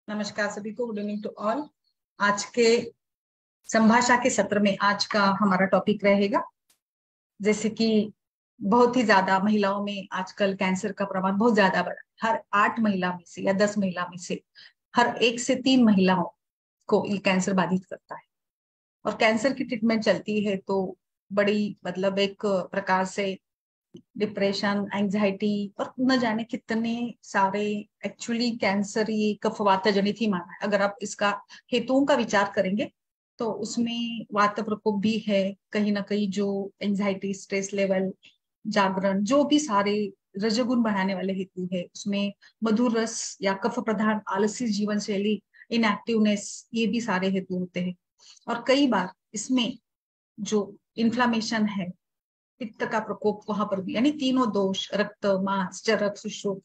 नमस्कार सभी को, गुड इवनिंग टू ऑल। आज के संभाषा के सत्र में आज का हमारा टॉपिक रहेगा, जैसे कि बहुत ही ज्यादा महिलाओं में आजकल कैंसर का प्रमाण बहुत ज्यादा बढ़ा है। हर 8 महिला में से या 10 महिला में से हर 1 से 3 महिलाओं को ये कैंसर बाधित करता है। और कैंसर की ट्रीटमेंट चलती है तो बड़ी मतलब एक प्रकार से डिप्रेशन, एंजाइटी और न जाने कितने सारे एक्चुअली कैंसर ये कफ जनित ही माना है। अगर आप इसका हेतुओं का विचार करेंगे तो उसमें वात प्रकोप भी है, कहीं ना कहीं जो एंजाइटी, स्ट्रेस लेवल, जागरण, जो भी सारे रजोगुण बढ़ाने वाले हेतु है उसमें मधुर रस या कफ प्रधान आलसी जीवन शैली, इनएक्टिवनेस, ये भी सारे हेतु होते हैं। और कई बार इसमें जो इन्फ्लामेशन है, पित्त का प्रकोप, वहां पर भी यानी तीनों दोष, रक्त, मांस, चरक, सुश्रुत,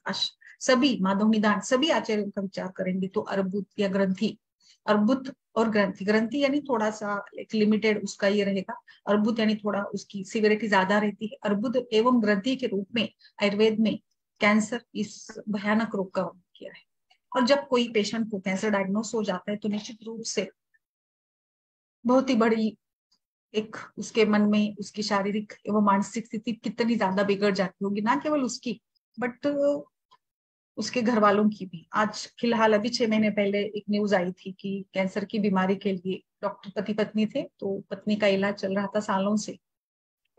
सभी माधव निदान, सभी आचार्यों का विचार करेंगे तो अर्बुद या ग्रंथि, अर्बुद और ग्रंथि, ग्रंथि यानी थोड़ा सा एक लिमिटेड उसका ये रहेगा, अर्बुद यानी थोड़ा उसकी सिवियरिटी ज्यादा रहती है। अर्बुद एवं ग्रंथि के रूप में आयुर्वेद में कैंसर इस भयानक रोग का वर्णन किया है। और जब कोई पेशेंट को कैंसर डायग्नोस हो जाता है तो निश्चित रूप से बहुत ही बड़ी एक उसके मन में उसकी शारीरिक एवं मानसिक स्थिति कितनी ज्यादा बिगड़ जाती होगी, ना केवल उसकी बट उसके घर वालों की भी। आज फिलहाल अभी 6 महीने पहले एक न्यूज आई थी कि कैंसर की बीमारी के लिए डॉक्टर पति पत्नी थे, तो पत्नी का इलाज चल रहा था सालों से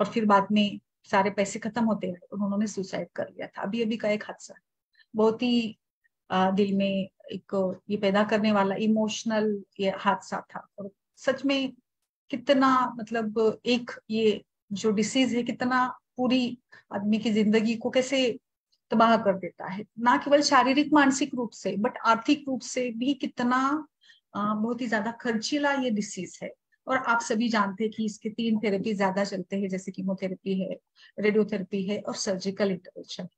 और फिर बाद में सारे पैसे खत्म होते हैं और उन्होंने सुसाइड कर लिया था। अभी अभी का एक हादसा, बहुत ही दिल में एक ये पैदा करने वाला इमोशनल ये हादसा था। और सच में कितना मतलब एक ये जो डिसीज है कितना पूरी आदमी की जिंदगी को कैसे तबाह कर देता है, ना केवल शारीरिक मानसिक रूप से बट आर्थिक रूप से भी कितना बहुत ही ज्यादा खर्चीला ये डिसीज है। और आप सभी जानते हैं कि इसके 3 थेरेपी ज्यादा चलते हैं, जैसे कीमोथेरेपी है, रेडियोथेरेपी है और सर्जिकल इंटरवेंशन।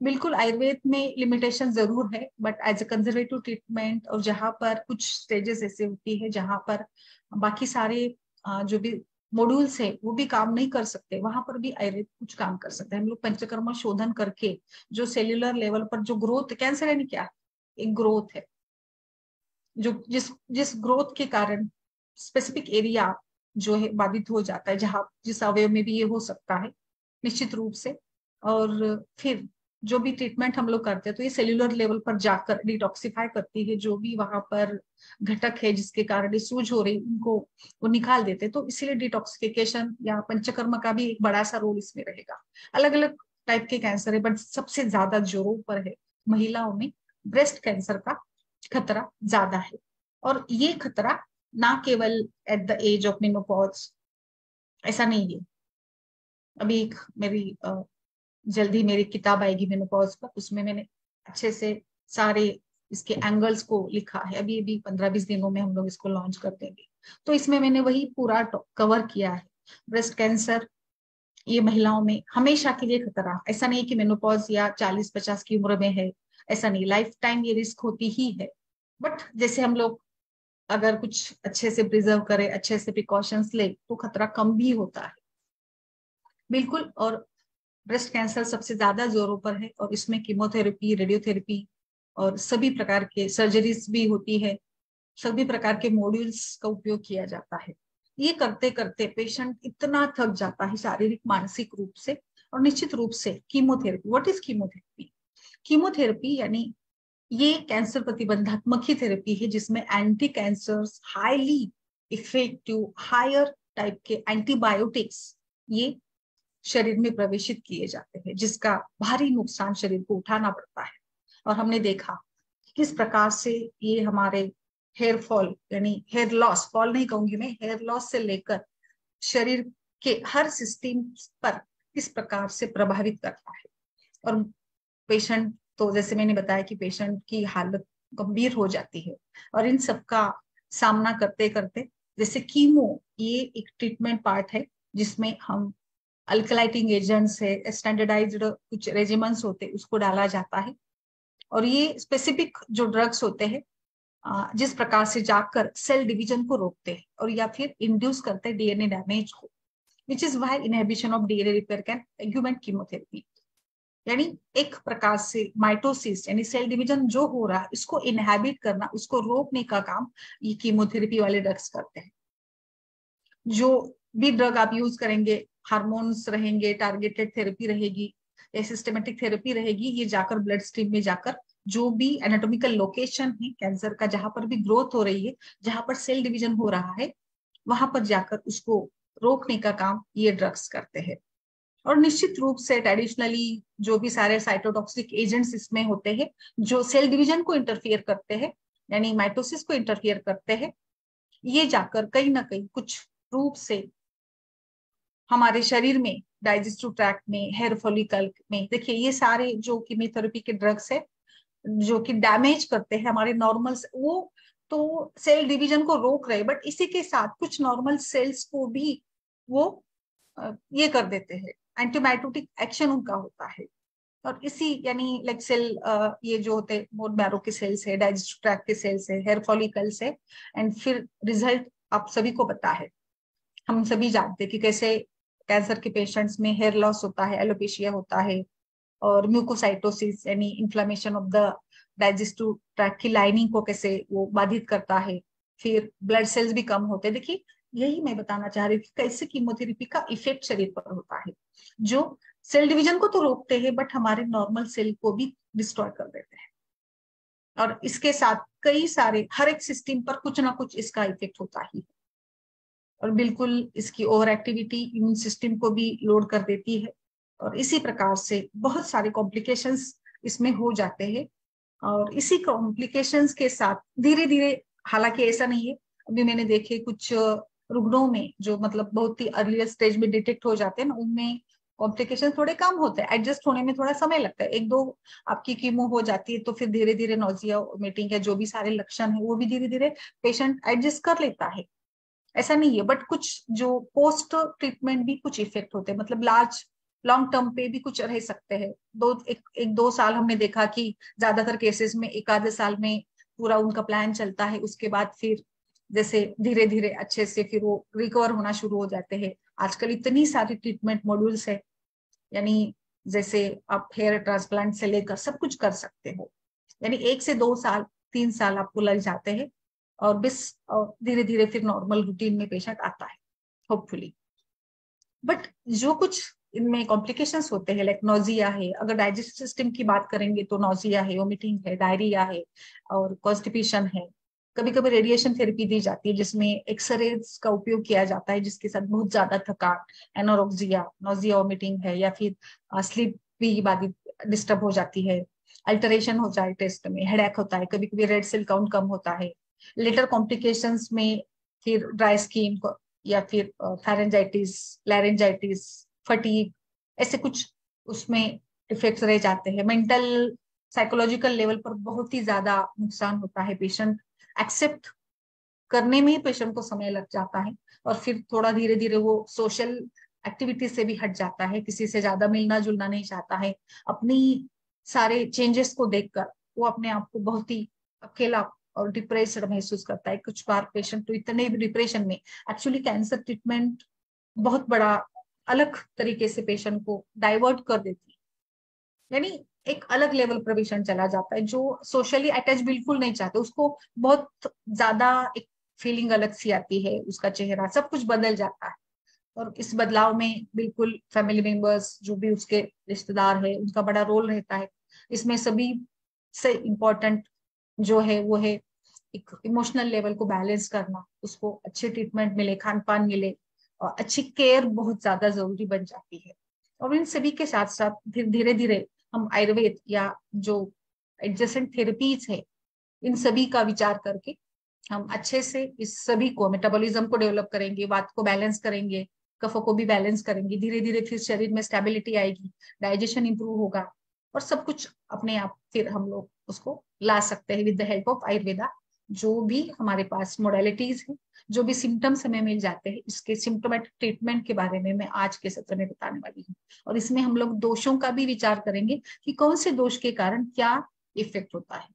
बिल्कुल आयुर्वेद में लिमिटेशन जरूर है but as a conservative treatment, और जहां पर कुछ स्टेजेस ऐसे होती है जहां पर बाकी सारे जो भी मॉड्यूल्स है वो भी काम नहीं कर सकते, वहां पर भी आयुर्वेद कुछ काम कर सकते हैं। हम लोग पंचकर्मा शोधन करके जो सेल्यूलर लेवल पर जो ग्रोथ, कैंसर यानी क्या, एक ग्रोथ है जो जिस जिस ग्रोथ के कारण स्पेसिफिक एरिया जो है बाधित हो जाता है, जहां जिस अवयव में भी ये हो सकता है निश्चित रूप से। और फिर जो भी ट्रीटमेंट हम लोग करते हैं तो ये सेल्यूलर लेवल पर जाकर डिटॉक्सिफाई करती है, जो भी वहां पर घटक है जिसके कारण ये सूज हो रही उनको वो निकाल देते हैं। तो इसीलिए डिटॉक्सिफिकेशन या पंचकर्म का भी एक बड़ा सा रोल इसमें रहेगा। अलग अलग टाइप के कैंसर है बट सबसे ज्यादा जोरों पर है महिलाओं में ब्रेस्ट कैंसर का खतरा ज्यादा है। और ये खतरा ना केवल at the age of menopause, ऐसा नहीं है। अभी एक मेरी जल्दी मेरी किताब आएगी मेनोपॉज पर, उसमें मैंने अच्छे से सारे इसके एंगल्स को लिखा है। अभी अभी 15-20 दिनों में हम लोग इसको लॉन्च कर देंगे। तो इसमें मैंने वही पूरा कवर किया है। ब्रेस्ट कैंसर ये महिलाओं में हमेशा के लिए खतरा, ऐसा नहीं कि मेनोपॉज या 40-50 की उम्र में है, ऐसा नहीं, लाइफ टाइम ये रिस्क होती ही है। बट जैसे हम लोग अगर कुछ अच्छे से प्रिजर्व करें, अच्छे से प्रिकॉशंस ले तो खतरा कम भी होता है, बिल्कुल। और ब्रेस्ट कैंसर सबसे ज्यादा जोरों पर है और इसमें कीमोथेरेपी, रेडियोथेरेपी और सभी प्रकार के सर्जरीज भी होती है, सभी प्रकार के मॉड्यूल्स का उपयोग किया जाता है। ये करते करते पेशेंट इतना थक जाता है शारीरिक मानसिक रूप से। और निश्चित रूप से chemotherapy, what is chemotherapy? Chemotherapy यानी ये कैंसर प्रतिबंधात्मक ही थेरेपी है जिसमें anti cancers, highly effective higher type के एंटीबायोटिक्स ये शरीर में प्रवेशित किए जाते हैं, जिसका भारी नुकसान शरीर को उठाना पड़ता है। और हमने देखा किस प्रकार से ये हमारे हेयर फॉल यानी हेयर लॉस, फॉल नहीं कहूंगी मैं, हेयर लॉस से लेकर शरीर के हर सिस्टम पर किस प्रकार से प्रभावित करता है। और पेशेंट तो जैसे मैंने बताया कि पेशेंट की हालत गंभीर हो जाती है। और इन सब का सामना करते करते जैसे कीमो ये एक ट्रीटमेंट पार्ट है जिसमें हम अल्कलाइटिंग एजेंट्स है, स्टैंडर्डाइज्ड कुछ रेजिमेंट्स होते हैं उसको डाला जाता है। और ये स्पेसिफिक जो ड्रग्स होते हैं जिस प्रकार से जाकर सेल डिवीजन को रोकते हैं और या फिर इंड्यूस करते हैं डीएनए डैमेज को, which is why inhibition of DNA repair can augment chemotherapy. यानी एक प्रकार से माइटोसिस यानी सेल डिवीजन जो हो रहा है इसको इनहेबिट करना, उसको रोकने का काम ये कीमोथेरेपी वाले ड्रग्स करते हैं। जो भी ड्रग आप यूज करेंगे, हार्मोन्स रहेंगे, टारगेटेड थेरेपी रहेगी या सिस्टमेटिक थेरेपी रहेगी, ये जाकर ब्लड स्ट्रीम में जाकर जो भी एनाटॉमिकल लोकेशन है कैंसर का, जहां पर भी ग्रोथ हो रही है, जहां पर सेल डिवीजन हो रहा है, वहां पर जाकर उसको रोकने का काम ये ड्रग्स करते हैं। और निश्चित रूप से ट्रेडिशनली जो भी सारे साइटोटॉक्सिक एजेंट्स इसमें होते हैं जो सेल डिवीजन को इंटरफियर करते हैं यानी माइटोसिस को इंटरफियर करते हैं, ये जाकर कहीं ना कहीं कुछ रूप से हमारे शरीर में, डाइजेस्टिव ट्रैक्ट में, हेयर फॉलिकल में, देखिए ये सारे जो कीमोथेरेपी के ड्रग्स है जो कि डैमेज करते हैं हमारे नॉर्मल, वो तो सेल डिवीजन को रोक रहे, बट इसी के साथ कुछ नॉर्मल सेल्स को भी वो ये कर देते हैं, एंटीमाइटोटिक एक्शन उनका होता है। और इसी यानी लाइक सेल ये जो होते हैं बोन मैरो के सेल्स है, डाइजेस्टिव ट्रैक्ट के सेल्स है, हेयर फॉलिकल्स है, एंड फिर रिजल्ट आप सभी को पता है, हम सभी जानते हैं कि कैसे कैंसर के पेशेंट्स में हेयर लॉस होता है, एलोपेशिया होता है, और म्यूकोसाइटोसिस यानी inflammation of the digestive tract की लाइनिंग को कैसे वो बाधित करता है, फिर ब्लड सेल्स भी कम होते हैं। देखिए यही मैं बताना चाह रही हूँ कि कैसे कीमोथेरेपी का इफेक्ट शरीर पर होता है, जो सेल डिवीजन को तो रोकते हैं बट हमारे नॉर्मल सेल को भी डिस्ट्रॉय कर देते हैं। और इसके साथ कई सारे हर एक सिस्टम पर कुछ ना कुछ इसका इफेक्ट होता ही है। और बिल्कुल इसकी ओवर एक्टिविटी इम्यून सिस्टम को भी लोड कर देती है, और इसी प्रकार से बहुत सारे कॉम्प्लिकेशंस इसमें हो जाते हैं। और इसी कॉम्प्लिकेशंस के साथ धीरे धीरे, हालांकि ऐसा नहीं है, अभी मैंने देखे कुछ रुग्णों में जो मतलब बहुत ही अर्लियर स्टेज में डिटेक्ट हो जाते हैं ना, उनमें कॉम्प्लिकेशन थोड़े कम होते हैं, एडजस्ट होने में थोड़ा समय लगता है, एक दो आपकी कीमो हो जाती है तो फिर धीरे धीरे नोजिया वोमिटिंग या जो भी सारे लक्षण है वो भी धीरे धीरे पेशेंट एडजस्ट कर लेता है, ऐसा नहीं है। बट कुछ जो पोस्ट ट्रीटमेंट भी कुछ इफेक्ट होते हैं, मतलब लार्ज लॉन्ग टर्म पे भी कुछ रह सकते हैं, एक दो साल हमने देखा कि ज्यादातर केसेस में एक आधे साल में पूरा उनका प्लान चलता है, उसके बाद फिर जैसे धीरे धीरे अच्छे से फिर वो रिकवर होना शुरू हो जाते हैं। आजकल इतनी सारी ट्रीटमेंट मॉड्यूल्स है, यानी जैसे आप हेयर ट्रांसप्लांट से लेकर सब कुछ कर सकते हो, यानी 1 से 2 साल 3 साल आपको लग जाते हैं, और बस धीरे धीरे फिर नॉर्मल रूटीन में पेशेंट आता है होपफुली। बट जो कुछ इनमें कॉम्प्लिकेशंस होते हैं लाइक नोजिया है, अगर डाइजेस्टिव सिस्टम की बात करेंगे तो नोजिया है, वोमिटिंग है, डायरिया है, और कॉन्स्टिपेशन है। कभी कभी रेडिएशन थेरेपी दी जाती है जिसमें एक्सरे का उपयोग किया जाता है, जिसके साथ बहुत ज्यादा थकान, एनोरेक्सिया, नोजिया, वोमिटिंग है, या फिर स्लीप भी बाधित डिस्टर्ब हो जाती है, अल्टरेशन हो जाए टेस्ट में, हेडेक होता है, कभी कभी रेड सेल काउंट कम होता है, लेटर कॉम्प्लिकेशंस में फिर ड्राई स्किन या फिर फेरेंजाइटिस, लैरेंजाइटिस, फटीग, ऐसे कुछ उसमें इफेक्ट्स रह जाते हैं। मेंटल साइकोलॉजिकल लेवल पर बहुत ही ज्यादा नुकसान होता है, पेशेंट एक्सेप्ट करने में ही पेशेंट को समय लग जाता है, और फिर थोड़ा धीरे धीरे वो सोशल एक्टिविटी से भी हट जाता है, किसी से ज्यादा मिलना जुलना नहीं चाहता है, अपनी सारे चेंजेस को देखकर वो अपने आप को बहुत ही अकेला और डिप्रेस्ड महसूस करता है। कुछ बार पेशेंट तो इतने डिप्रेशन में, एक्चुअली कैंसर ट्रीटमेंट बहुत बड़ा अलग तरीके से पेशेंट को डाइवर्ट कर देती है, यानी एक अलग लेवल पर पेशेंट चला जाता है जो सोशली अटैच बिल्कुल नहीं चाहते, उसको बहुत ज्यादा एक फीलिंग अलग सी आती है, उसका चेहरा सब कुछ बदल जाता है। और इस बदलाव में बिल्कुल फैमिली मेंबर्स जो भी उसके रिश्तेदार है उनका बड़ा रोल रहता है। इसमें सभी से इम्पोर्टेंट जो है वो है एक इमोशनल लेवल को बैलेंस करना, उसको अच्छे ट्रीटमेंट मिले, खान पान मिले, और अच्छी केयर बहुत ज्यादा जरूरी बन जाती है। और इन सभी के साथ साथ धीरे धीरे हम आयुर्वेद या जो एडजेसेंट थेरेपीज है इन सभी का विचार करके हम अच्छे से इस सभी को, मेटाबॉलिज्म को डेवलप करेंगे, वात को बैलेंस करेंगे, कफों को भी बैलेंस करेंगे, धीरे धीरे फिर शरीर में स्टेबिलिटी आएगी, डाइजेशन इंप्रूव होगा, और सब कुछ अपने आप फिर हम लोग उसको ला सकते हैं with the help of Ayurveda. जो भी हमारे पास मोडेलिटीज है, जो भी सिम्टम्स हमें मिल जाते हैं, इसके सिम्टोमेटिक ट्रीटमेंट के बारे में मैं आज के सत्र में बताने वाली हूँ। और इसमें हम लोग दोषों का भी विचार करेंगे कि कौन से दोष के कारण क्या इफेक्ट होता है।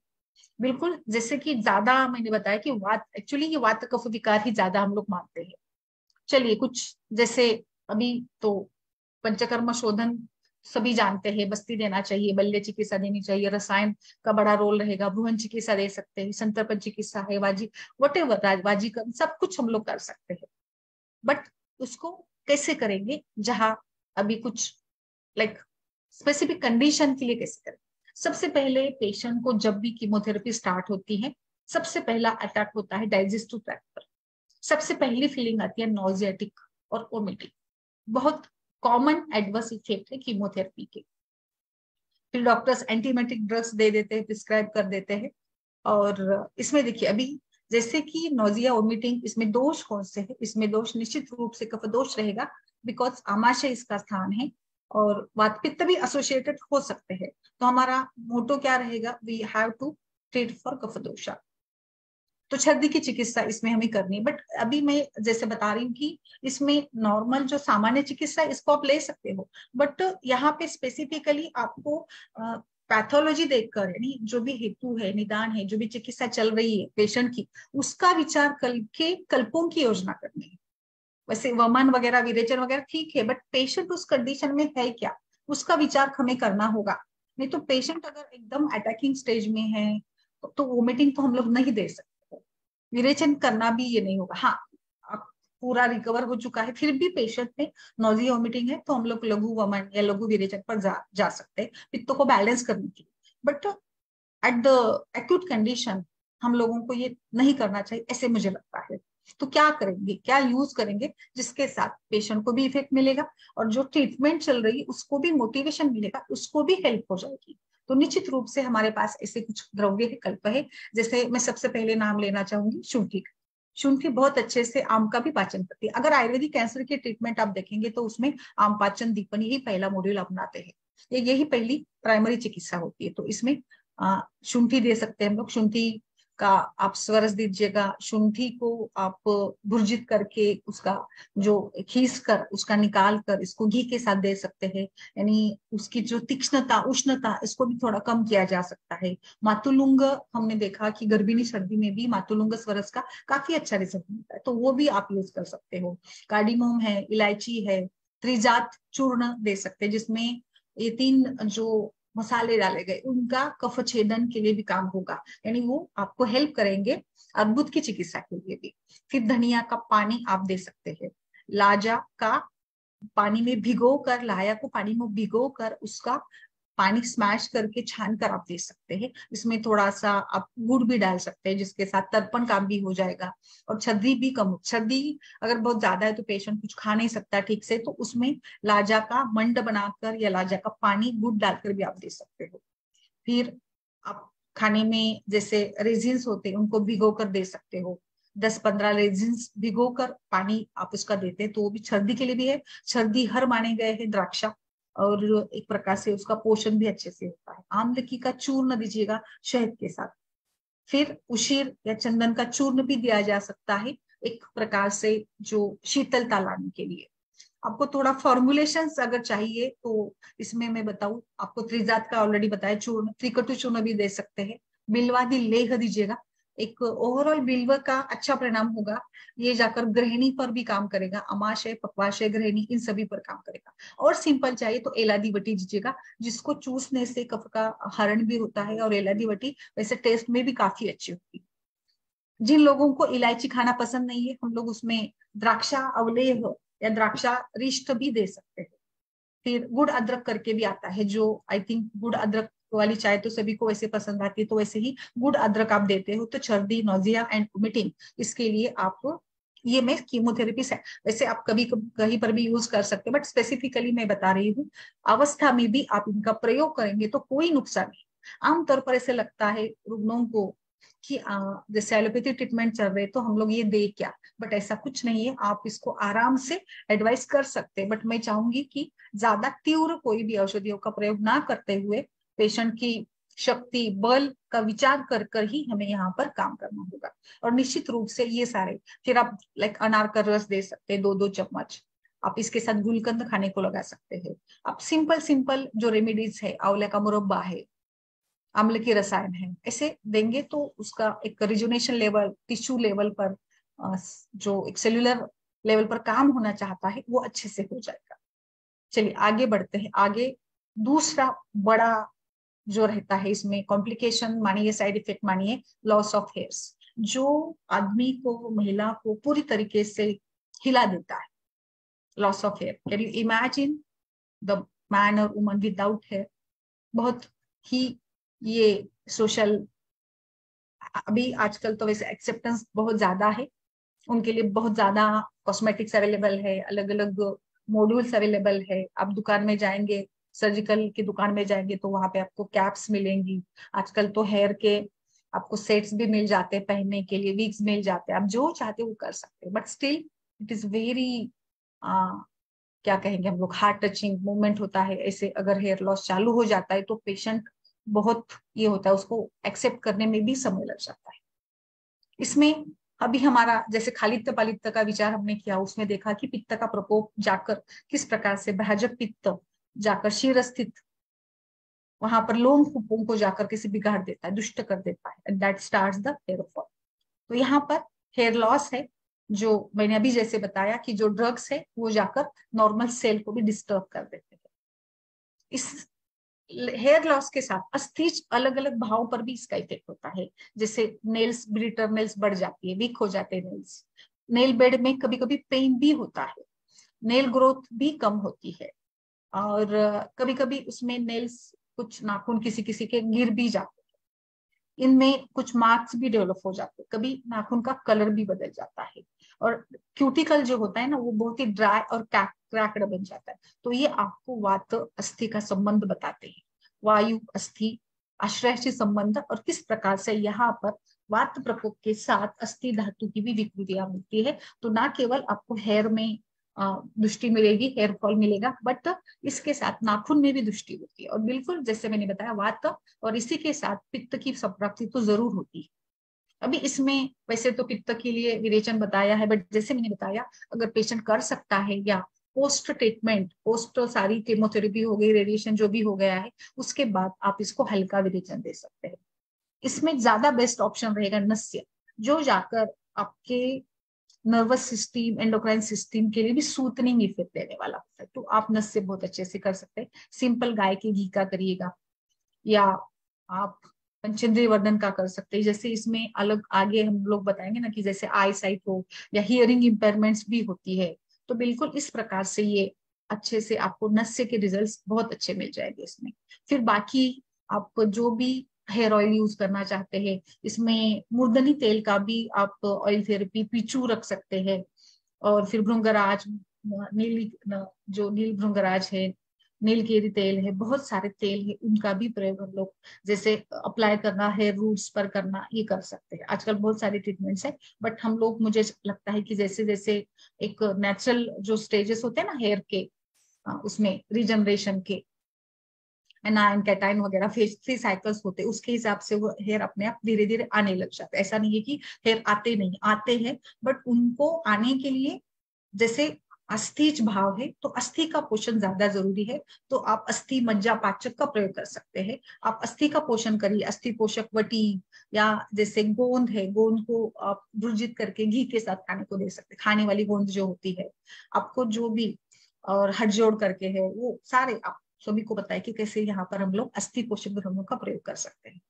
बिल्कुल, जैसे कि ज्यादा मैंने बताया कि वात, एक्चुअली ये वात कफ विकार ही ज्यादा हम लोग मानते हैं। चलिए कुछ जैसे अभी तो पंचकर्म शोधन सभी जानते हैं, बस्ती देना चाहिए, बल्य चिकित्सा देनी चाहिए, रसायन का बड़ा रोल रहेगा, भ्रूण चिकित्सा दे सकते हैं, संतर्पण चिकित्सा है, वाजी वटेवर वाजी का सब कुछ हम लोग कर सकते हैं। बट उसको कैसे करेंगे, जहां अभी कुछ लाइक स्पेसिफिक कंडीशन के लिए कैसे करें। सबसे पहले पेशेंट को जब भी कीमोथेरेपी स्टार्ट होती है, सबसे पहला अटैक होता है डाइजेस्टिव ट्रैक्ट पर। सबसे पहली फीलिंग आती है नोजियाटिक और वोमिटिंग, बहुत कॉमन एडवर्स इफेक्ट है कीमोथेरेपी के। फिर डॉक्टर्स एंटीबायोटिक ड्रग्स दे देते हैं, प्रिस्क्राइब कर देते हैं। और इसमें देखिए अभी जैसे कि नोजिया वोमिटिंग, इसमें दोष कौन से है, इसमें दोष निश्चित रूप से कफ दोष रहेगा, बिकॉज आमाशय इसका स्थान है, और वात पित्त भी एसोसिएटेड हो सकते हैं। तो हमारा मोटो क्या रहेगा, we have to treat for kapha dosha. तो छर्दी की चिकित्सा इसमें हमें करनी है। बट अभी मैं जैसे बता रही हूँ कि इसमें नॉर्मल जो सामान्य चिकित्सा इसको आप ले सकते हो, बट यहाँ पे स्पेसिफिकली आपको पैथोलॉजी देखकर, यानी जो भी हेतु है, निदान है, जो भी चिकित्सा चल रही है पेशेंट की, उसका विचार करके कल्पों की योजना करनी है। वैसे वमन वगैरह, विरेचन वगैरह ठीक है, बट पेशेंट उस कंडीशन में है क्या, उसका विचार हमें करना होगा। नहीं तो पेशेंट अगर एकदम अटैकिंग स्टेज में है तो वोमिटिंग तो हम लोग नहीं दे सकते, विरेचन करना भी ये नहीं होगा। हाँ, अब पूरा रिकवर हो चुका है फिर भी पेशेंट में नोजिया वोमिटिंग है, तो हम लोग लघु वमन या लघु विरेचन पर जा सकते हैं पित्तों को बैलेंस करने के लिए। But at the acute condition हम लोगों को ये नहीं करना चाहिए, ऐसे मुझे लगता है। तो क्या करेंगे, क्या यूज करेंगे जिसके साथ पेशेंट को भी इफेक्ट मिलेगा, और जो ट्रीटमेंट चल रही है उसको भी मोटिवेशन मिलेगा, उसको भी हेल्प हो जाएगी। तो निश्चित रूप से हमारे पास ऐसे कुछ द्रव्य विकल्प है। जैसे मैं सबसे पहले नाम लेना चाहूंगी शुंठी का। शुंठी बहुत अच्छे से आम का भी पाचन करती है। अगर आयुर्वेदिक कैंसर की ट्रीटमेंट आप देखेंगे तो उसमें आम पाचन दीपन यही पहला मॉड्यूल अपनाते हैं, यही पहली प्राइमरी चिकित्सा होती है। तो इसमें शुंठी दे सकते हैं हम लोग। शुंठी का आप स्वरस दीजिएगा, शुंठी को आप भुर्जित करके उसका जो खीस कर उसका निकाल कर इसको घी के साथ दे सकते हैं, यानी उसकी जो तीक्ष्णता उष्णता इसको भी थोड़ा कम किया जा सकता है। मातुलुंग हमने देखा कि गर्भिणी सर्दी में भी मातुलुंग स्वरस का काफी अच्छा रिजल्ट मिलता है, तो वो भी आप यूज कर सकते हो। कार्डिमोम है, इलायची है, त्रिजात चूर्ण दे सकते हैं, जिसमें ये 3 जो मसाले डाले गए उनका कफ छेदन के लिए भी काम होगा, यानी वो आपको हेल्प करेंगे अर्बुद की चिकित्सा के लिए भी। फिर धनिया का पानी आप दे सकते हैं। लाजा का पानी में भिगो कर, लाया को पानी में भिगो कर उसका पानी स्मैश करके छान कर आप दे सकते हैं। इसमें थोड़ा सा आप गुड़ भी डाल सकते हैं, जिसके साथ तर्पण काम भी हो जाएगा और छर्दी भी कम। छर्दी अगर बहुत ज्यादा है तो पेशेंट कुछ खा नहीं सकता ठीक से, तो उसमें लाजा का मंड बनाकर या लाजा का पानी गुड़ डालकर भी आप दे सकते हो। फिर आप खाने में जैसे रेजिन्स होते हैं उनको भिगो कर दे सकते हो। 10-15 रेजिन्स भिगो कर पानी आप उसका देते हैं, तो वो भी सर्दी के लिए भी है। सर्दी हर माने गए हैं द्राक्षा, और एक प्रकार से उसका पोषण भी अच्छे से होता है। आमलकी का चूर्ण दीजिएगा शहद के साथ। फिर उशीर या चंदन का चूर्ण भी दिया जा सकता है, एक प्रकार से जो शीतलता लाने के लिए। आपको थोड़ा फॉर्मुलेशन अगर चाहिए तो इसमें मैं बताऊं आपको, त्रिजात का ऑलरेडी बताया चूर्ण, त्रिकटु चूर्ण भी दे सकते हैं। बिल्वादी लेह दीजिएगा, एक ओवरऑल बिल्व का अच्छा परिणाम होगा। ये जाकर गृहिणी पर भी काम करेगा, अमाशय पक्वाशय गृहिणी इन सभी पर काम करेगा। और सिंपल चाहिए तो एलादी वटी दीजिएगा, जिसको चूसने से कफ का हरण भी होता है, और एलादी वटी वैसे टेस्ट में भी काफी अच्छी होती है। जिन लोगों को इलायची खाना पसंद नहीं है, हम लोग उसमें द्राक्षा अवलेह या द्राक्षा रिष्ट भी दे सकते हैं। फिर गुड़ अदरक करके भी आता है, जो आई थिंक गुड़ अदरक वाली चाय तो सभी को वैसे पसंद आती है, तो वैसे ही गुड़ अदरक आप देते हो तो सर्दी, नोजिया एंड वोमिटिंग, इसके लिए आप ये मैं कीमोथेरेपी से वैसे आप कभी कहीं पर भी यूज कर सकते हैं, बट स्पेसिफिकली मैं बता रही हूँ अवस्था में भी आप इनका प्रयोग करेंगे तो कोई नुकसान नहीं। आमतौर पर ऐसे लगता है रुग्णों को कि जैसे एलोपैथी ट्रीटमेंट चल रहे तो हम लोग ये दे क्या, बट ऐसा कुछ नहीं है। आप इसको आराम से एडवाइस कर सकते हैं, बट मैं चाहूंगी कि ज्यादा तीव्र कोई भी औषधियों का प्रयोग ना करते हुए पेशेंट की शक्ति बल का विचार कर कर ही हमें यहाँ पर काम करना होगा। और निश्चित रूप से ये सारे, फिर आप लाइक अनार का रस दे सकते हैं 2-2 चम्मच, आप इसके साथ गुलकंद खाने को लगा सकते हैं। आप सिंपल सिंपल जो रेमेडीज है, आंवले का मुरब्बा है, अम्ल की रसायन है, ऐसे देंगे तो उसका एक रिजुनेशन लेवल, टिश्यू लेवल पर जो एक सेल्यूलर लेवल पर काम होना चाहता है वो अच्छे से हो जाएगा। चलिए आगे बढ़ते हैं। आगे दूसरा बड़ा जो रहता है इसमें कॉम्प्लिकेशन मानिए, साइड इफेक्ट मानिए, लॉस ऑफ हेयर्स, जो आदमी को, महिला को पूरी तरीके से हिला देता है। Loss of hair, can you imagine the man और वुमन विदाउट हेयर? बहुत ही ये सोशल, अभी आजकल तो वैसे एक्सेप्टेंस बहुत ज्यादा है, उनके लिए बहुत ज्यादा कॉस्मेटिक्स अवेलेबल है, अलग अलग मॉड्यूल्स अवेलेबल है। आप दुकान में जाएंगे, सर्जिकल की दुकान में जाएंगे तो वहां पे आपको कैप्स मिलेंगी। आजकल तो हेयर के आपको सेट्स भी मिल जाते हैं पहनने के लिए, विग्स मिल जाते हैं, आप जो चाहते हो वो कर सकते हैं। But still it is very, क्या कहेंगे हम लोग, हार्ट टचिंग मोमेंट होता है। ऐसे अगर हेयर लॉस चालू हो जाता है तो पेशेंट बहुत ये होता है, उसको एक्सेप्ट करने में भी समय लग जाता है। इसमें अभी हमारा जैसे खालित्य पालित्य का विचार हमने किया, उसमें देखा कि पित्त का प्रकोप जाकर किस प्रकार से भाजप पित्त जाकर शीर स्थित वहां पर लोम कूपों को जाकर किसी बिगाड़ देता है, दुष्ट कर देता है, and that starts the hair fall. तो यहाँ पर हेयर लॉस है, जो मैंने अभी जैसे बताया कि जो ड्रग्स है वो जाकर नॉर्मल सेल को भी डिस्टर्ब कर देते हैं। इस हेयर लॉस के साथ अस्थिज अलग अलग भावों पर भी इसका इफेक्ट होता है। जैसे नेल्स, ब्रिटर नेल्स बढ़ जाती है, वीक हो जाते हैं नेल्स, नेल बेड में कभी कभी पेन भी होता है, नेल ग्रोथ भी कम होती है, और कभी कभी उसमें नेल्स, कुछ नाखून किसी किसी के गिर भी जाते हैं, इनमें कुछ मार्क्स भी डेवलप हो जाते हैं, कभी नाखून का कलर भी बदल जाता है, और क्यूटिकल जो होता है ना वो बहुत ही ड्राई और क्रैक्ड बन जाता है। तो ये आपको वात अस्थि का संबंध बताते हैं, वायु अस्थि आश्रय से संबंध, और किस प्रकार से यहाँ पर वात प्रकोप के साथ अस्थि धातु की भी विकृतियां मिलती है। तो ना केवल आपको हेयर में दृष्टि मिलेगी, हेयर फॉल मिलेगा, बट इसके साथ नाखून में भी दृष्टि होती है। और बिल्कुल जैसे मैंने बताया, वात और इसी के साथ पित्त की संप्राप्ति तो जरूर होती है। अभी इसमें वैसे तो पित्त के लिए विरेचन बताया है, बट जैसे मैंने बताया अगर पेशेंट कर सकता है, या पोस्ट ट्रीटमेंट, पोस्ट सारी केमोथेरेपी हो गई, रेडिएशन जो भी हो गया है, उसके बाद आप इसको हल्का विरेचन दे सकते हैं। इसमें ज्यादा बेस्ट ऑप्शन रहेगा नस्य, जो जाकर आपके नर्वस सिस्टम, एंडोक्राइन सिस्टम के लिए भी सूतनिंग इफेक्ट देने वाला होता है। तो आप नस्य बहुत अच्छे से कर सकते हैं। सिंपल गाय के घी का करिएगा, या आप पंचेंद्रिय वर्धन का कर सकते हैं। जैसे इसमें अलग आगे हम लोग बताएंगे ना, कि जैसे आई साइट हो या हियरिंग इम्पेयरमेंट्स भी होती है, तो बिल्कुल इस प्रकार से ये अच्छे से आपको नस्य के रिजल्ट्स बहुत अच्छे मिल जाएंगे इसमें। फिर बाकी आप जो भी हेयर ऑयल यूज करना चाहते हैं, इसमें मूर्धनी तेल का भी आप ऑयल थेरेपी, पीछू रख सकते हैं। और फिर भृंगराज, नीली, जो नील भृंगराज है, नीलकेरी तेल है, बहुत सारे तेल है, उनका भी प्रयोग हम लोग जैसे अप्लाई करना है, रूट्स पर करना, ये कर सकते हैं। आजकल बहुत सारे ट्रीटमेंट्स है, बट हम लोग, मुझे लगता है कि जैसे जैसे एक नेचुरल जो स्टेजेस होते हैं ना हेयर के, उसमें रिजनरेशन के एनायन कैटाइन वगैरह फेज 3 साइकिल्स होते हैं, उसके हिसाब से वो हेयर अपने आप धीरे धीरे आने लग जाते हैं। ऐसा नहीं है कि हेयर आते नहीं, आते हैं, बट उनको आने के लिए जैसे अस्थिज भाव है तो अस्थि का पोषण ज्यादा जरूरी है। तो आप अस्थि मज्जा पाचक का प्रयोग कर सकते हैं। आप अस्थि का पोषण करिए, अस्थि पोषक वटी, या जैसे गोंद है, गोंद को आप भुर्जित करके घी के साथ खाने को दे सकते हैं। खाने वाली गोंद जो होती है, आपको जो भी, और हटजोड़ करके है, वो सारे आप सभी को बताए कि कैसे यहाँ पर हम लोग अस्थि पोषक द्रव्यों का प्रयोग कर सकते हैं।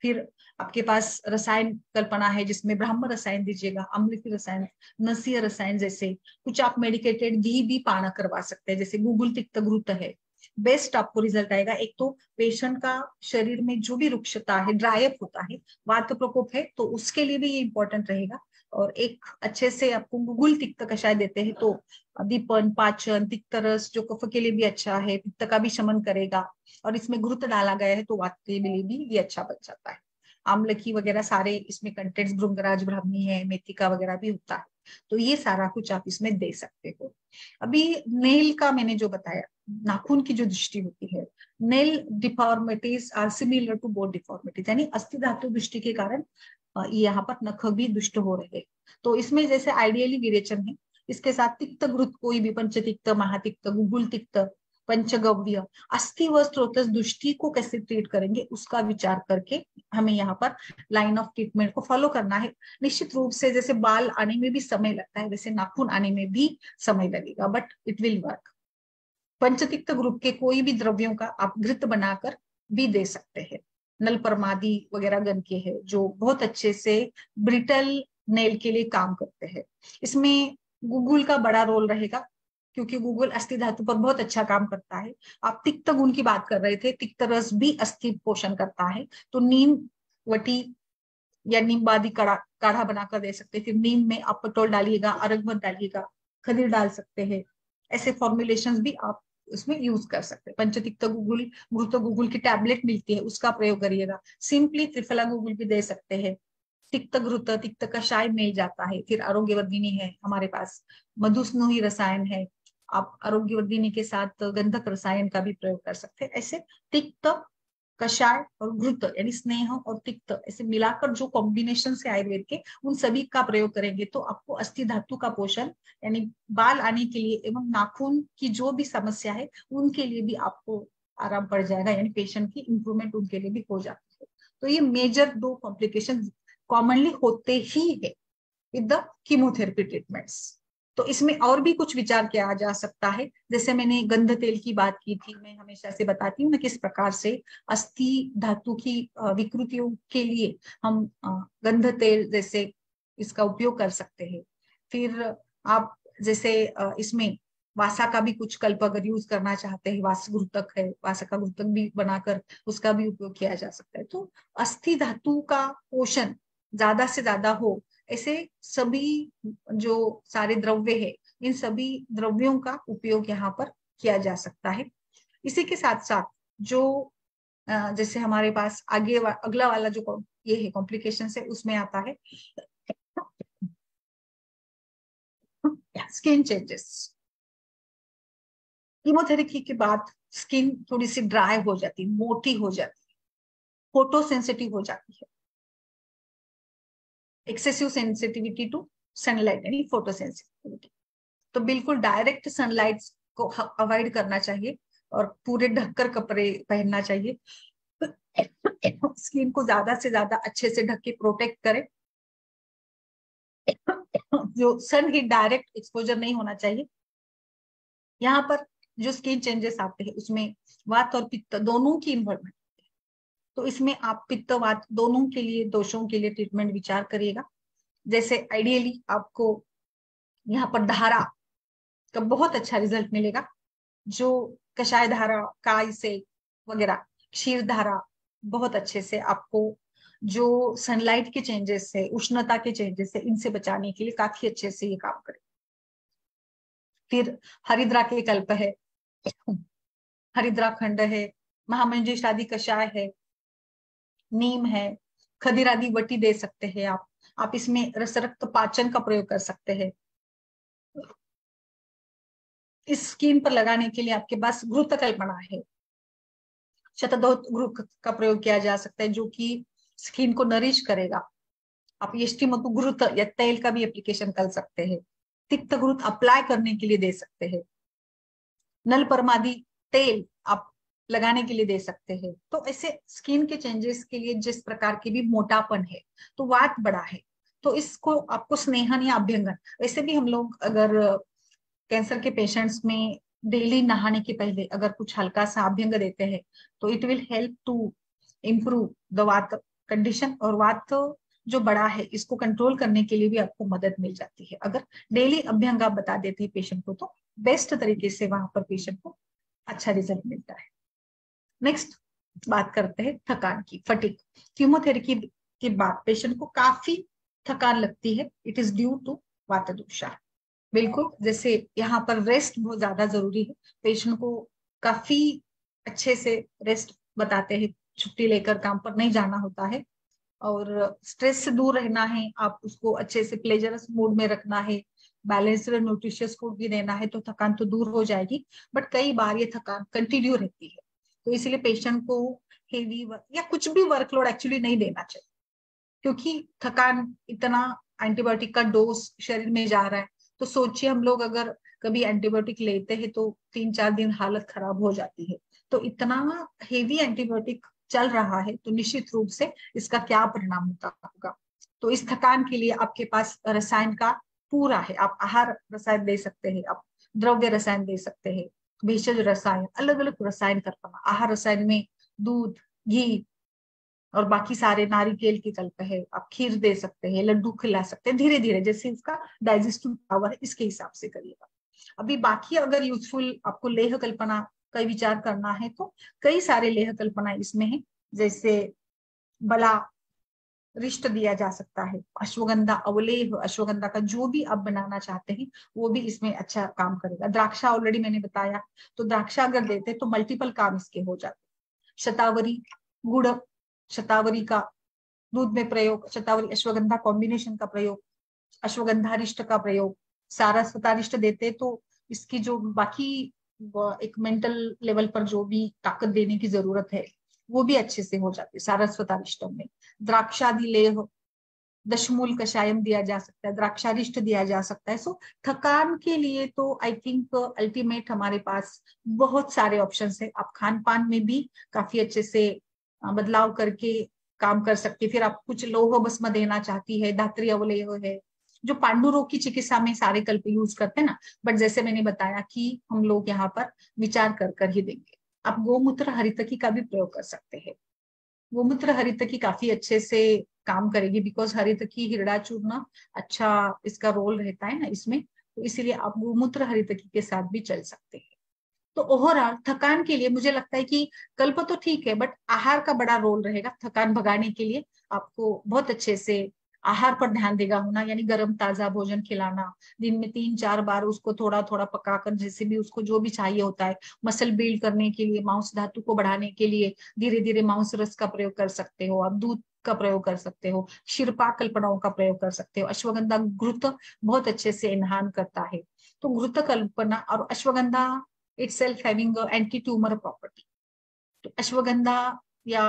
फिर आपके पास रसायन कल्पना है, जिसमें ब्राह्म रसायन दीजिएगा, अम्ल की रसायन, नसीय रसायन, जैसे कुछ आप मेडिकेटेड घी भी पाना करवा सकते हैं, जैसे गूगल तिक्त घृत है। बेस्ट आपको रिजल्ट आएगा। एक तो पेशेंट का शरीर में जो भी रुक्षता है, ड्राई अप होता है, वात प्रकोप है, तो उसके लिए भी ये इंपॉर्टेंट रहेगा। और एक अच्छे से आपको गूगल तिक्त कषाय देते हैं, तो दीपन, पाचन, तिक्त रस जो कफ के लिए भी अच्छा है, पित्त का भी शमन करेगा, और इसमें घृत डाला गया है तो वात के लिए भी ये अच्छा बन जाता है। आमलकी वगैरह सारे इसमें कंटेंट्स, भृंगराज, ब्राह्मी है, मेथिका वगैरह भी होता है। तो ये सारा कुछ आप इसमें दे सकते हो। अभी नेल का मैंने जो बताया, नाखून की जो दृष्टि होती है, nail deformities are similar to both deformities, यानी अस्थि धातु दृष्टि के कारण यहाँ पर नख भी दुष्ट हो रहे हैं। तो इसमें जैसे आइडियली विरेचन है, इसके साथ तिक्त घृत, कोई भी पंचतिक्त, महातिक्त, गुगुल तिक्त, पंचगव्य, अस्थि व स्त्रोतस दृष्टि को कैसे ट्रीट करेंगे उसका विचार करके हमें यहाँ पर लाइन ऑफ ट्रीटमेंट को फॉलो करना है। निश्चित रूप से जैसे बाल आने में भी समय लगता है, वैसे नाखून आने में भी समय लगेगा, but it will work. Panchatikta group के कोई भी द्रव्यों का आप घृत बनाकर भी दे सकते हैं। नल परमादि वगैरह गण के हैं जो बहुत अच्छे से ब्रिटल नेल के लिए काम करते हैं। इसमें गूगल का बड़ा रोल रहेगा क्योंकि गूगल अस्थि धातु पर बहुत अच्छा काम करता है। आप तिक्त गुण की बात कर रहे थे, तिक्त रस भी अस्थि पोषण करता है, तो नीम वटी या नीमबादी काढ़ा बनाकर दे सकते हैं। फिर नीम में आप पटोल डालिएगा, अरगमत डालिएगा, खदीर डाल सकते हैं। ऐसे फॉर्मुलेशंस भी आप उसमें यूज कर सकते हैं। पंचतिक्त गूगल, घृत गूगल की टैबलेट मिलती है, उसका प्रयोग करिएगा। सिंपली त्रिफला गूगल भी दे सकते हैं। तिक्त घृत, तिक्त कषाय मिल जाता है। फिर आरोग्यवर्धिनी है हमारे पास, मधुस्नोही रसायन है, आप आरोग्यवर्धिनी के साथ गंधक रसायन का भी प्रयोग कर सकते हैं। ऐसे तिक्त, कषाय और घृत यानी स्नेह और तिक्त ऐसे मिलाकर जो कॉम्बिनेशन से आयुर्वेद के, उन सभी का प्रयोग करेंगे तो आपको अस्थि धातु का पोषण यानी बाल आने के लिए एवं नाखून की जो भी समस्या है उनके लिए भी आपको आराम पड़ जाएगा, यानी पेशेंट की इंप्रूवमेंट उनके लिए भी हो जाती है। तो ये मेजर 2 कॉम्प्लिकेशन कॉमनली होते ही है विद द कीमोथेरेपी ट्रीटमेंट्स। तो इसमें और भी कुछ विचार किया जा सकता है। जैसे मैंने गंध तेल की बात की थी, मैं हमेशा से बताती हूँ ना किस प्रकार से अस्थि धातु की विकृतियों के लिए हम गंध तेल जैसे इसका उपयोग कर सकते हैं। फिर आप जैसे इसमें वासा का भी कुछ कल्प अगर यूज करना चाहते हैं, वास घृतक है, वासा का घृतक भी बनाकर उसका भी उपयोग किया जा सकता है। तो अस्थि धातु का पोषण ज्यादा से ज्यादा हो, ऐसे सभी जो सारे द्रव्य है, इन सभी द्रव्यों का उपयोग यहाँ पर किया जा सकता है। इसी के साथ साथ जो जैसे हमारे पास अगला वाला जो ये है कॉम्प्लिकेशन है, उसमें आता है स्किन चेंजेस। कीमोथेरेपी के बाद स्किन थोड़ी सी ड्राई हो जाती है, मोटी हो जाती है, फोटो सेंसिटिव हो जाती है। एक्सेसिव सेंसिटिविटी टू सनलाइट यानी फोटो सेंसिटिविटी। तो बिल्कुल डायरेक्ट सनलाइट को अवॉइड करना चाहिए और पूरे ढककर कपड़े पहनना चाहिए। स्किन को ज्यादा से ज्यादा अच्छे से ढक के प्रोटेक्ट करें। जो सन ही डायरेक्ट एक्सपोजर नहीं होना चाहिए। यहाँ पर जो स्किन चेंजेस आते हैं उसमें वात और पित्त दोनों की इन्वॉल्वमेंट, तो इसमें आप पित्त वात दोनों के लिए, दोषों के लिए ट्रीटमेंट विचार करिएगा। जैसे आइडियली आपको यहाँ पर धारा का बहुत अच्छा रिजल्ट मिलेगा, जो कषाय धारा, काय से वगैरह, क्षीर धारा बहुत अच्छे से आपको जो सनलाइट के चेंजेस है, उष्णता के चेंजेस है, इनसे बचाने के लिए काफी अच्छे से ये काम करे। फिर हरिद्रा के कल्प है, हरिद्रा खंड है, महामंजुषादि कषाय है, नीम है, खदीर आदि वटी दे सकते हैं आप इसमें रस रक्त पाचन का प्रयोग कर सकते हैं। इस स्किन पर लगाने के लिए आपके पास घृत कल्पना है, शतदोत घृत का प्रयोग किया जा सकता है जो कि स्किन को नरिश करेगा। आप यष्टिमधु घृत या तेल का भी एप्लीकेशन कर सकते हैं। तिक्त घृत अप्लाई करने के लिए दे सकते हैं। नल परमादि तेल आप लगाने के लिए दे सकते हैं। तो ऐसे स्किन के चेंजेस के लिए जिस प्रकार की भी मोटापन है, तो वात बड़ा है, तो इसको आपको स्नेहन या अभ्यंगन, वैसे भी हम लोग अगर कैंसर के पेशेंट्स में डेली नहाने के पहले अगर कुछ हल्का सा अभ्यंग देते हैं तो it will help to improve the vata condition, और वात जो बड़ा है इसको कंट्रोल करने के लिए भी आपको मदद मिल जाती है। अगर डेली अभ्यंग आप बता देते हैं पेशेंट को तो बेस्ट तरीके से वहां पर पेशेंट को अच्छा रिजल्ट मिलता है। नेक्स्ट बात करते हैं थकान की, फटीग। कीमोथेरेपी के बाद पेशेंट को काफी थकान लगती है, इट इज ड्यू टू वात दोषा। बिल्कुल, जैसे यहाँ पर रेस्ट बहुत ज्यादा जरूरी है। पेशेंट को काफी अच्छे से रेस्ट बताते हैं, छुट्टी लेकर काम पर नहीं जाना होता है और स्ट्रेस से दूर रहना है, आप उसको अच्छे से प्लेजरस मूड में रखना है, बैलेंस्ड न्यूट्रिशियस फूड भी देना है, तो थकान तो दूर हो जाएगी। बट कई बार ये थकान कंटिन्यू रहती है, तो इसलिए पेशेंट को हेवी वर्क या कुछ भी वर्कलोड एक्चुअली नहीं देना चाहिए, क्योंकि थकान इतना एंटीबायोटिक का डोज शरीर में जा रहा है। तो सोचिए हम लोग अगर कभी एंटीबायोटिक लेते हैं तो 3-4 दिन हालत खराब हो जाती है, तो इतना हेवी एंटीबायोटिक चल रहा है तो निश्चित रूप से इसका क्या परिणाम होगा। तो इस थकान के लिए आपके पास रसायन का पूरा है, आप आहार रसायन दे सकते हैं, आप द्रव्य रसायन दे सकते हैं, भेषज रसायन, अलग अलग रसायन कल्पना, आहार रसायन में दूध, घी और बाकी सारे, नारिकेल की कल्प है, आप खीर दे सकते हैं, लड्डू खिला सकते हैं, धीरे धीरे जैसे इसका डाइजेस्टिव पावर है इसके हिसाब से करिएगा। अभी बाकी अगर यूजफुल आपको लेह कल्पना का विचार करना है तो कई सारे लेह कल्पना इसमें है, जैसे बला रिष्ट दिया जा सकता है, अश्वगंधा अवलेह, अश्वगंधा का जो भी आप बनाना चाहते हैं वो भी इसमें अच्छा काम करेगा। द्राक्षा ऑलरेडी मैंने बताया, तो द्राक्षा अगर देते तो मल्टीपल काम इसके हो जाते। शतावरी गुड़, शतावरी का दूध में प्रयोग, शतावरी अश्वगंधा कॉम्बिनेशन का प्रयोग, अश्वगंधारिष्ट का प्रयोग, सारस्वतारिष्ट देते तो इसकी जो बाकी एक मेंटल लेवल पर जो भी ताकत देने की जरूरत है वो भी अच्छे से हो जाती है सारस्वतारिष्टम में। द्राक्षादि लेह, दशमूल कषायम दिया जा सकता है, द्राक्षारिष्ट दिया जा सकता है। सो थकान के लिए तो आई थिंक अल्टीमेट हमारे पास बहुत सारे ऑप्शंस है। आप खान पान में भी काफी अच्छे से बदलाव करके काम कर सकती है। फिर आप कुछ लौह भस्म देना चाहती है, धात्री अवलेह है, जो पांडु रोग की चिकित्सा में सारे कल्प यूज करते हैं ना, बट जैसे मैंने बताया कि हम लोग यहाँ पर विचार कर कर ही देंगे। आप गोमूत्र हरितकी का भी प्रयोग कर सकते हैं। गोमूत्र हरितकी काफी अच्छे से काम करेगी, बिकॉज हरितकी हिरड़ा चूर्ण अच्छा इसका रोल रहता है ना इसमें, तो इसीलिए आप गोमूत्र हरितकी के साथ भी चल सकते हैं। तो ओवरऑल थकान के लिए मुझे लगता है कि कल्प तो ठीक है, बट आहार का बड़ा रोल रहेगा थकान भगाने के लिए। आपको बहुत अच्छे से आहार पर ध्यान देगा होना, यानी गर्म ताजा भोजन खिलाना, दिन में 3-4 बार उसको थोड़ा थोड़ा पकाकर, जैसे भी उसको जो भी चाहिए होता है, मसल बिल्ड करने के लिए, मांस धातु को बढ़ाने के लिए धीरे धीरे मांस रस का प्रयोग कर सकते हो, आप दूध का प्रयोग कर सकते हो, शिरपा कल्पनाओं का प्रयोग कर सकते हो। अश्वगंधा घृत बहुत अच्छे से एनहान करता है, तो घृत कल्पना और ashwagandha itself having a anti-tumor property। तो अश्वगंधा या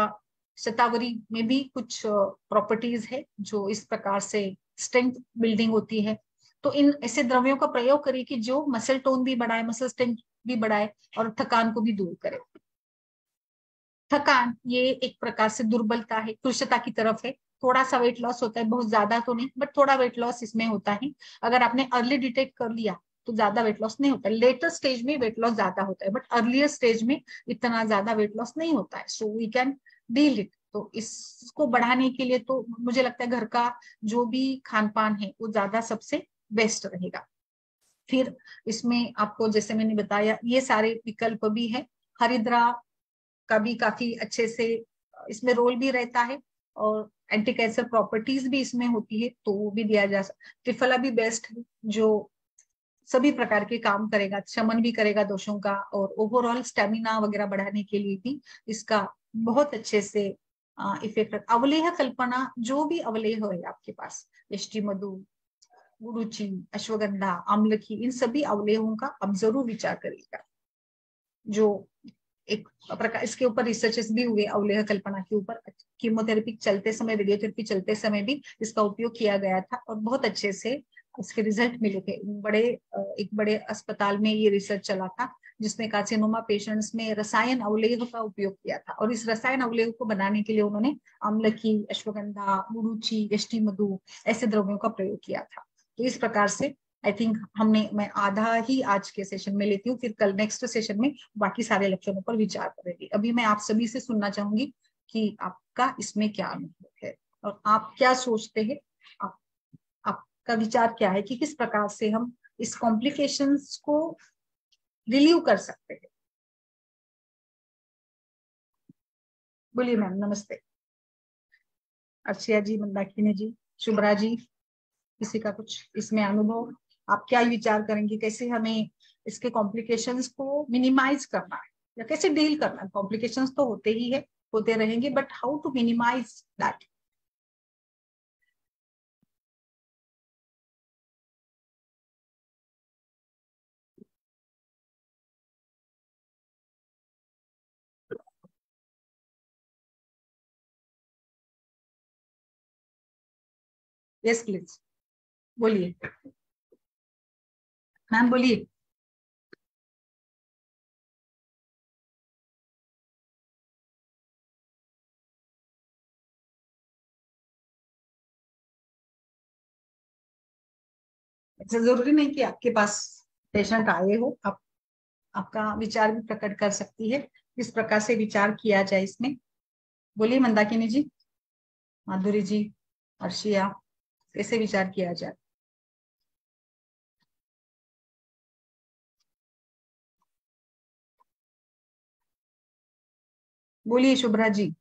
शतावरी में भी कुछ प्रॉपर्टीज है जो इस प्रकार से स्ट्रेंथ बिल्डिंग होती है। तो इन ऐसे द्रव्यों का प्रयोग करिए कि जो मसल टोन भी बढ़ाए, मसल स्ट्रेंथ भी बढ़ाए और थकान को भी दूर करे। थकान ये एक प्रकार से दुर्बलता है, कृशता की तरफ है। थोड़ा सा वेट लॉस होता है, बहुत ज्यादा तो नहीं, बट थोड़ा वेट लॉस इसमें होता है। अगर आपने अर्ली डिटेक्ट कर लिया तो ज्यादा वेट लॉस नहीं होता। लेटर स्टेज में वेट लॉस ज्यादा होता है, बट अर्लियर स्टेज में इतना ज्यादा वेट लॉस नहीं होता है। So we can deal it. तो इसको बढ़ाने के लिए तो मुझे लगता है घर का जो भी खान पान है वो ज्यादा सबसे बेस्ट रहेगा। फिर इसमें आपको जैसे मैंने बताया ये सारे विकल्प भी है। हरिद्रा का भी काफी अच्छे से इसमें रोल भी रहता है, और एंटी कैंसर प्रॉपर्टीज भी इसमें होती है, तो वो भी दिया जा सकता। त्रिफला भी बेस्ट है, जो सभी प्रकार के काम करेगा, शमन भी करेगा दोषों का, और ओवरऑल स्टेमिना वगैरह बढ़ाने के लिए भी इसका बहुत अच्छे से इफेक्ट। अवलेह कल्पना, जो भी अवलेह है आपके पास, यष्टि मधु, गुरुचि, अश्वगंधा, आम्लकी, इन सभी अवलेहों का आप जरूर विचार करिएगा। जो एक प्रकार इसके ऊपर रिसर्चेस भी हुए अवलेह कल्पना के ऊपर, कीमोथेरेपी चलते समय, रेडियोथेरेपी चलते समय भी इसका उपयोग किया गया था और बहुत अच्छे से उसके रिजल्ट मिले थे। एक बड़े अस्पताल में ये रिसर्च चला था जिसमें कार्सिनोमा पेशेंट्स में रसायन अवलेह का उपयोग किया था, और इस रसायन अवलेह को बनाने के लिए उन्होंने आम्लकी, अश्वगंधा, गुरुचि, यष्टि मधु ऐसे द्रव्यों का प्रयोग किया था। तो इस प्रकार से आई थिंक मैं आधा ही आज के सेशन में लेती हूँ, फिर कल नेक्स्ट सेशन में बाकी सारे लक्षणों पर विचार करेंगे। अभी मैं आप सभी से सुनना चाहूंगी कि आपका इसमें क्या अनुभव है और आप क्या सोचते हैं। आप, आपका विचार क्या है कि किस प्रकार से हम इस कॉम्प्लिकेशंस को रिलीव कर सकते हैं। बोलिए मैम। नमस्ते। अर्चिया जी, मंदाकिनी जी, शुभ्रा जी, किसी का कुछ इसमें अनुभव, आप क्या विचार करेंगे, कैसे हमें इसके कॉम्प्लिकेशंस को मिनिमाइज करना है या कैसे डील करना है। कॉम्प्लिकेशंस तो होते ही है, होते रहेंगे, but how to minimize that. Yes please, बोलिए मैम, बोलिए। ऐसा जरूरी नहीं कि आपके पास पेशेंट आए हो, आप आपका विचार भी प्रकट कर सकती है, किस प्रकार से विचार किया जाए इसमें। बोलिए मंदाकिनी जी, माधुरी जी, अर्शिया, कैसे विचार किया जाए। बोलिए शुभ्रा जी।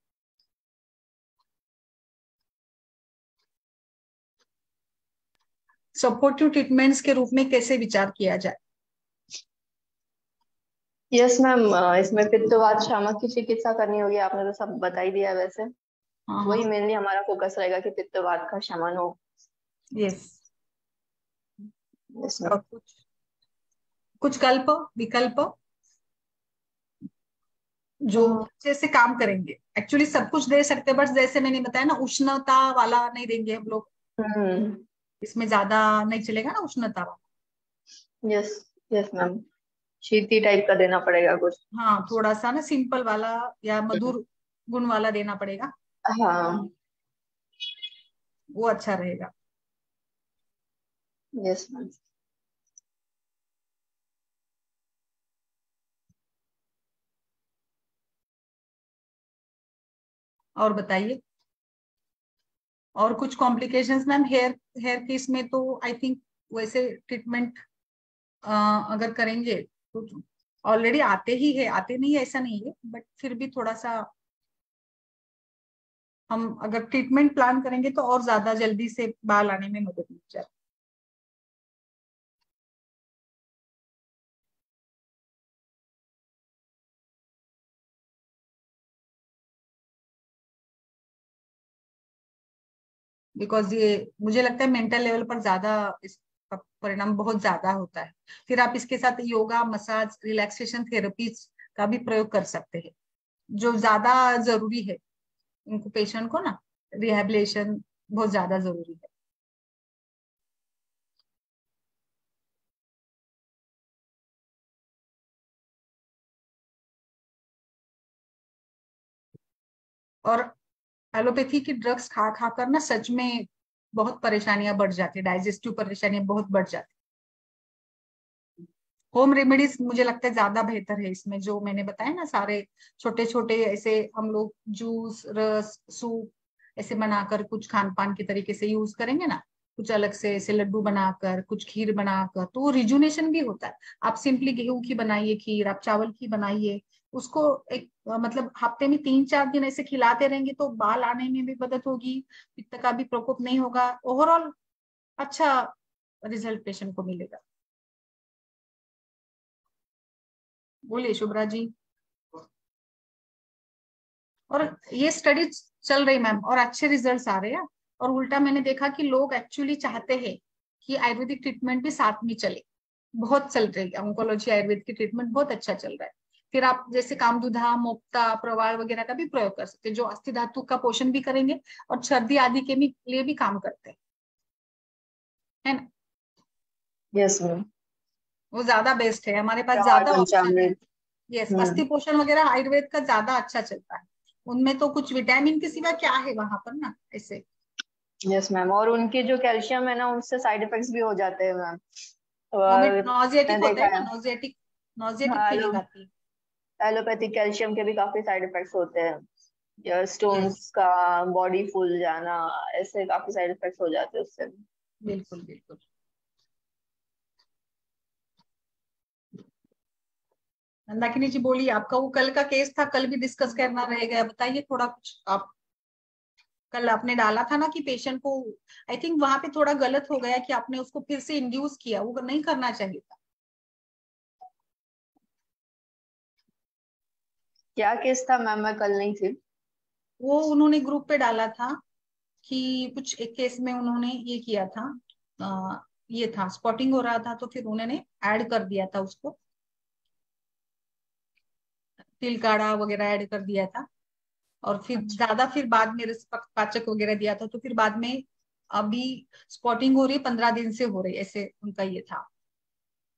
सपोर्टिव ट्रीटमेंट्स के रूप में कैसे विचार किया जाए। यस मैम, इसमें पित्तवात शामक की चिकित्सा करनी होगी, आपने तो सब बता ही दिया वैसे। हाँ वही हाँ, मेनली हमारा फोकस रहेगा कि पित्तवात का शमन हो। यस। यस और मैम। कुछ कुछ विकल्प जो अच्छे से काम करेंगे। एक्चुअली सब कुछ दे सकते हैं, बट जैसे मैंने बताया ना, उष्णता वाला नहीं देंगे हम लोग, हम्म। इसमें ज्यादा नहीं चलेगा ना उष्णता वाला। यस। यस मैम, शीती टाइप का देना पड़ेगा कुछ। हाँ, थोड़ा सा ना सिंपल वाला या मधुर गुण वाला देना पड़ेगा, हाँ। वो अच्छा रहेगा। Yes ma'am. और बताइए, और कुछ complications ma'am hair hair case में तो आई थिंक वैसे ट्रीटमेंट अगर करेंगे तो ऑलरेडी आते ही है, आते नहीं है ऐसा नहीं है, बट फिर भी थोड़ा सा हम अगर ट्रीटमेंट प्लान करेंगे तो और ज्यादा जल्दी से बाल आने में मदद मिल जाए। बिकॉज ये मुझे लगता है मेंटल लेवल पर ज्यादा इसका परिणाम बहुत ज्यादा होता है। फिर आप इसके साथ योगा, मसाज, रिलैक्सेशन थेरेपीज का भी प्रयोग कर सकते हैं, जो ज्यादा जरूरी है उनको, पेशेंट को ना रिहैबिलिटेशन बहुत ज्यादा जरूरी है। और एलोपैथी की ड्रग्स खा खाकर ना सच में बहुत परेशानियां बढ़ जाती है, डाइजेस्टिव परेशानियां बहुत बढ़ जाती है। होम रेमेडीज मुझे लगता है ज्यादा बेहतर है इसमें, जो मैंने बताया ना सारे छोटे छोटे ऐसे हम लोग जूस, रस, सूप ऐसे बनाकर कुछ खान पान के तरीके से यूज करेंगे ना, कुछ अलग से ऐसे लड्डू बनाकर, कुछ खीर बनाकर, तो वो रिजुनेशन भी होता है। आप सिंपली गेहूं की बनाइए खीर, आप चावल की बनाइए, उसको एक मतलब हफ्ते में 3-4 दिन ऐसे खिलाते रहेंगे तो बाल आने में भी मदद होगी, पित्त का भी प्रकोप नहीं होगा, ओवरऑल अच्छा रिजल्ट पेशेंट को मिलेगा। बोलिए शुभ्रा जी। और ये स्टडी चल रही मैम, और अच्छे रिजल्ट्स आ रहे हैं। और उल्टा मैंने देखा कि लोग एक्चुअली चाहते हैं कि आयुर्वेदिक ट्रीटमेंट भी साथ में चले। बहुत चल रही है ऑन्कोलॉजी, आयुर्वेद की ट्रीटमेंट बहुत अच्छा चल रहा है। फिर आप जैसे कामदुधा, मोक्ता, प्रवाल वगैरह का भी प्रयोग कर सकते हैं, जो अस्थि धातु का पोषण भी करेंगे और सर्दी आदि के लिए भी काम करते हैं, है ना। Yes ma'am. वो ज्यादा बेस्ट है, हमारे पास चार ज्यादा ऑप्शन है। पंचामृत। यस, हम्म। अस्थि पोषण वगैरह आयुर्वेद का ज्यादा अच्छा चलता है। उनमें तो कुछ विटामिन के सिवा क्या है वहां पर ना ऐसे। यस मैम, और उनके जो कैल्शियम है ना, उससे साइड इफेक्ट्स भी हो जाते हैं मैम। वोमिट, और नॉजिएटिक मैंने होता देखा है ना, है। नॉजिएटिक नॉजिएटिक हाँ, फीलिंग आती है। एलोपैथिक कैल्शियम के भी काफी साइड इफेक्ट्स होते हैं, या यस, स्टोन्स का बॉडी फूल जाना, ऐसे काफी साइड इफेक्ट्स हो जाते हैं उससे। बिल्कुल बिल्कुल। मंदाकिनी जी बोलिए, आपका वो कल का केस था, कल भी डिस्कस करना रहेगा, बताइए थोड़ा कुछ आप। कल आपने डाला था ना कि पेशेंट को, आई थिंक वहां पे थोड़ा गलत हो गया कि आपने उसको फिर से इंड्यूस किया, वो नहीं करना चाहिए था। क्या केस था मैम, मैं कल नहीं थी। वो उन्होंने ग्रुप पे डाला था कि कुछ एक केस में उन्होंने ये किया था, ये था स्पॉटिंग हो रहा था, तो फिर उन्होंने ऐड कर दिया था उसको, तिल काढ़ा वगैरह ऐड कर दिया था। और फिर अच्छा। ज्यादा फिर बाद में पाचक वगैरह दिया था, तो फिर बाद में अभी स्पॉटिंग हो रही है, 15 दिन से हो रही है, ऐसे उनका ये था।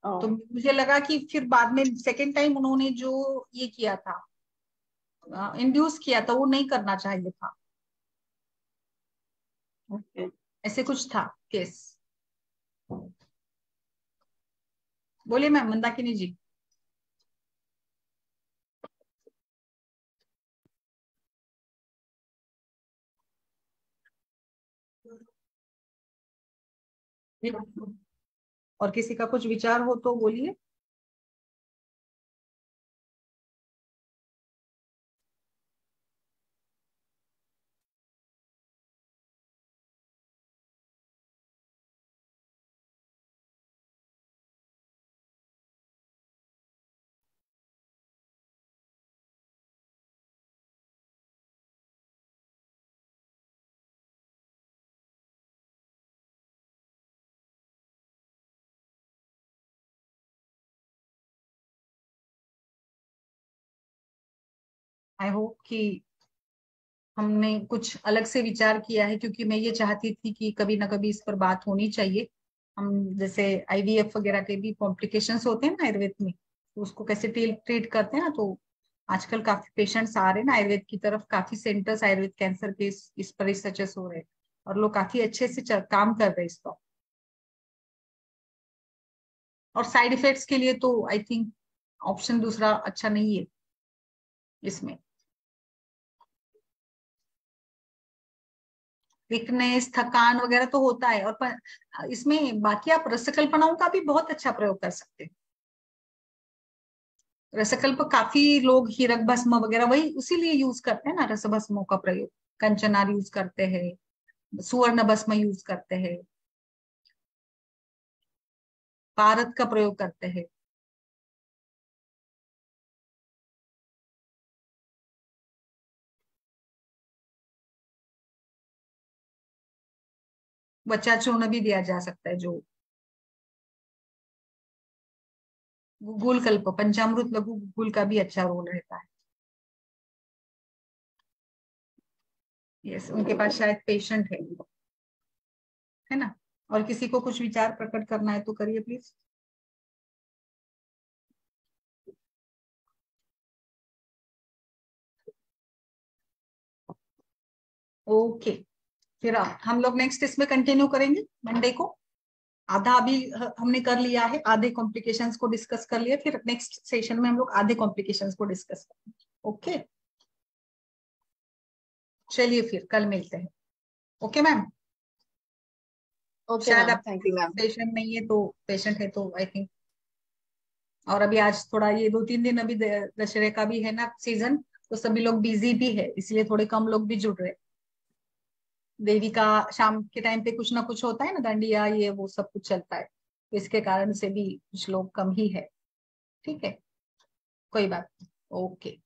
तो मुझे लगा कि फिर बाद में सेकेंड टाइम उन्होंने जो ये किया था, इंड्यूस किया था, वो नहीं करना चाहिए था। ओके। ऐसे कुछ था केस। बोलिए मैम मंदाकिनी जी। और किसी का कुछ विचार हो तो बोलिए। आई होप कि हमने कुछ अलग से विचार किया है, क्योंकि मैं ये चाहती थी कि कभी ना कभी इस पर बात होनी चाहिए। हम जैसे आईवीएफ वगैरह के भी कॉम्प्लिकेशंस होते हैं ना आयुर्वेद में, तो उसको कैसे ट्रीट करते हैं ना, तो आजकल काफी पेशेंट्स आ रहे हैं ना आयुर्वेद की तरफ, काफी सेंटर्स आयुर्वेद कैंसर के इस पर रिसर्चेस हो रहे हैं और लोग काफी अच्छे से काम कर रहे हैं इस पर। और साइड इफेक्ट्स के लिए तो आई थिंक ऑप्शन दूसरा अच्छा नहीं है इसमें। वीकनेस, थकान वगैरह तो होता है, और इसमें बाकी आप रसकल्पनाओं का भी बहुत अच्छा प्रयोग कर सकते हैं। रसकल्प काफी लोग हीरक भस्म वगैरह वही उसी लिए यूज करते हैं ना, रस भस्मों का प्रयोग। कंचनार यूज करते हैं, सुवर्ण भस्म यूज करते हैं, पारद का प्रयोग करते हैं। बच्चा चूर्ण भी दिया जा सकता है, जो गुगुल कल्प, पंचामृत लघु गुगुल का भी अच्छा रोल रहता है। यस, उनके पास शायद पेशेंट है ना। और किसी को कुछ विचार प्रकट करना है तो करिए प्लीज। ओके, फिर हम लोग नेक्स्ट इसमें कंटिन्यू करेंगे मंडे को। आधा अभी हमने कर लिया है, आधे कॉम्प्लिकेशंस को डिस्कस कर लिया, फिर नेक्स्ट सेशन में हम लोग आधे कॉम्प्लिकेशंस को डिस्कस करेंगे। ओके, चलिए फिर कल मिलते हैं। Okay ma'am. ओके शायद मैम, आप थैंक यू मैम। पेशेंट नहीं है तो, पेशेंट है तो आई थिंक। और अभी आज थोड़ा ये 2-3 दिन अभी दशहरे का भी है ना सीजन, तो सभी लोग बिजी भी है, इसलिए थोड़े कम लोग भी जुड़ रहे हैं। देवी का शाम के टाइम पे कुछ ना कुछ होता है ना, दांडिया ये वो सब कुछ चलता है, तो इसके कारण से भी कुछ लोग कम ही है। ठीक है, कोई बात नहीं। ओके।